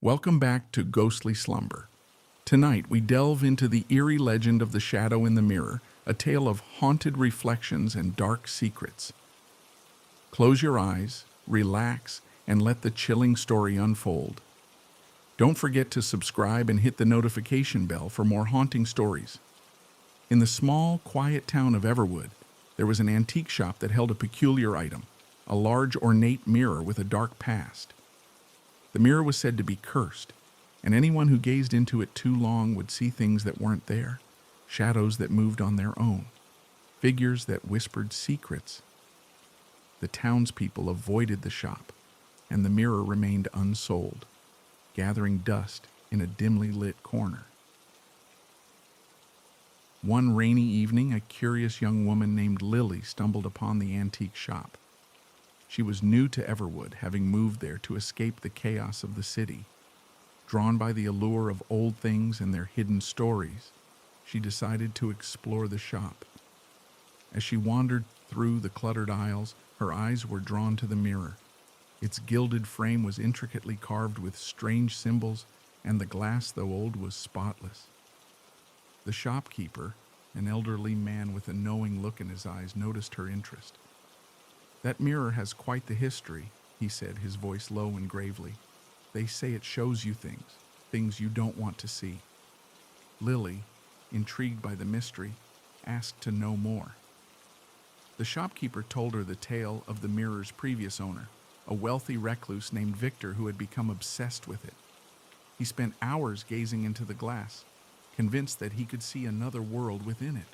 Welcome back to Ghostly Slumber. Tonight we delve into the eerie legend of the shadow in the mirror, a tale of haunted reflections and dark secrets. Close your eyes, relax, and let the chilling story unfold. Don't forget to subscribe and hit the notification bell for more haunting stories. In the small, quiet town of Everwood, there was an antique shop that held a peculiar item, a large, ornate mirror with a dark past. The mirror was said to be cursed, and anyone who gazed into it too long would see things that weren't there, shadows that moved on their own, figures that whispered secrets. The townspeople avoided the shop, and the mirror remained unsold, gathering dust in a dimly lit corner. One rainy evening, a curious young woman named Lily stumbled upon the antique shop. She was new to Everwood, having moved there to escape the chaos of the city. Drawn by the allure of old things and their hidden stories, she decided to explore the shop. As she wandered through the cluttered aisles, her eyes were drawn to the mirror. Its gilded frame was intricately carved with strange symbols, and the glass, though old, was spotless. The shopkeeper, an elderly man with a knowing look in his eyes, noticed her interest. "That mirror has quite the history," he said, his voice low and gravely. "They say it shows you things you don't want to see." Lily, intrigued by the mystery, asked to know more. The shopkeeper told her the tale of the mirror's previous owner, a wealthy recluse named Victor who had become obsessed with it. He spent hours gazing into the glass, convinced that he could see another world within it.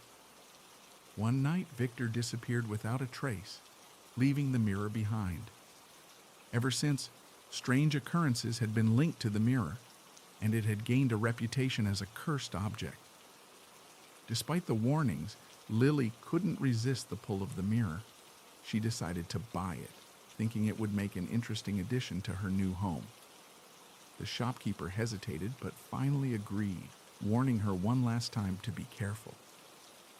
One night, Victor disappeared without a trace, leaving the mirror behind. Ever since, strange occurrences had been linked to the mirror, and it had gained a reputation as a cursed object. Despite the warnings, Lily couldn't resist the pull of the mirror. She decided to buy it, thinking it would make an interesting addition to her new home. The shopkeeper hesitated, but finally agreed, warning her one last time to be careful.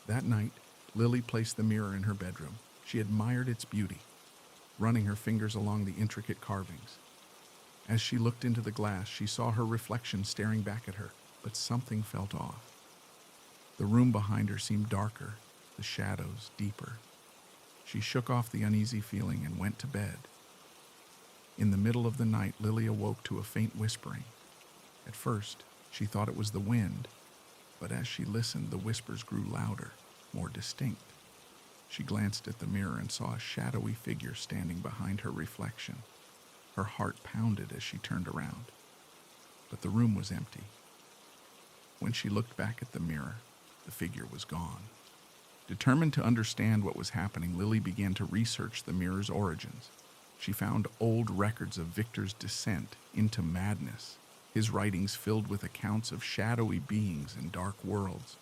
That night, Lily placed the mirror in her bedroom. She admired its beauty, running her fingers along the intricate carvings. As she looked into the glass, she saw her reflection staring back at her, but something felt off. The room behind her seemed darker, the shadows deeper. She shook off the uneasy feeling and went to bed. In the middle of the night, Lily awoke to a faint whispering. At first, she thought it was the wind, but as she listened, the whispers grew louder, more distinct. She glanced at the mirror and saw a shadowy figure standing behind her reflection. Her heart pounded as she turned around, but the room was empty. When she looked back at the mirror, the figure was gone. Determined to understand what was happening, Lily began to research the mirror's origins. She found old records of Victor's descent into madness, his writings filled with accounts of shadowy beings and dark worlds.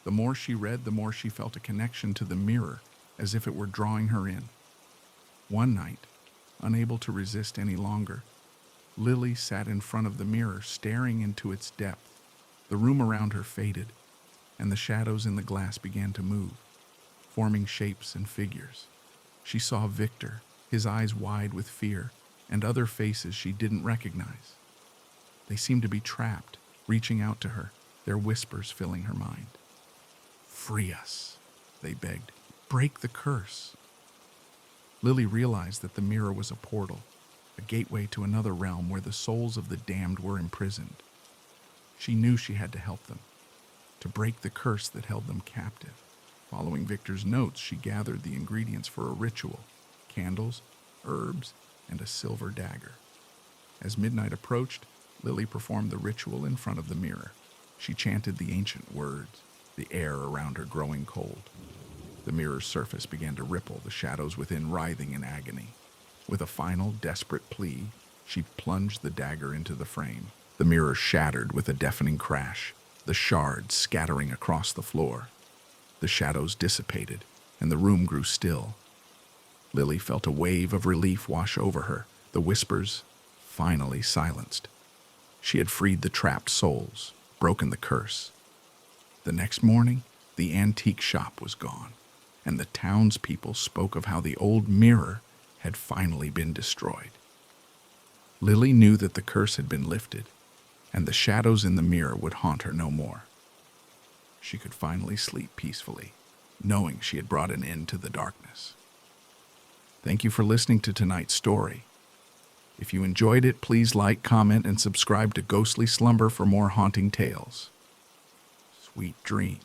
The more she read, the more she felt a connection to the mirror, as if it were drawing her in. One night, unable to resist any longer, Lily sat in front of the mirror, staring into its depth. The room around her faded, and the shadows in the glass began to move, forming shapes and figures. She saw Victor, his eyes wide with fear, and other faces she didn't recognize. They seemed to be trapped, reaching out to her, their whispers filling her mind. "Free us," they begged. "Break the curse." Lily realized that the mirror was a portal, a gateway to another realm where the souls of the damned were imprisoned. She knew she had to help them, to break the curse that held them captive. Following Victor's notes, she gathered the ingredients for a ritual: candles, herbs, and a silver dagger. As midnight approached, Lily performed the ritual in front of the mirror. She chanted the ancient words, the air around her growing cold. The mirror's surface began to ripple, the shadows within writhing in agony. With a final, desperate plea, she plunged the dagger into the frame. The mirror shattered with a deafening crash, the shards scattering across the floor. The shadows dissipated, and the room grew still. Lily felt a wave of relief wash over her, the whispers finally silenced. She had freed the trapped souls, broken the curse. The next morning, the antique shop was gone, and the townspeople spoke of how the old mirror had finally been destroyed. Lily knew that the curse had been lifted, and the shadows in the mirror would haunt her no more. She could finally sleep peacefully, knowing she had brought an end to the darkness. Thank you for listening to tonight's story. If you enjoyed it, please like, comment, and subscribe to Ghostly Slumber for more haunting tales. Sweet dreams.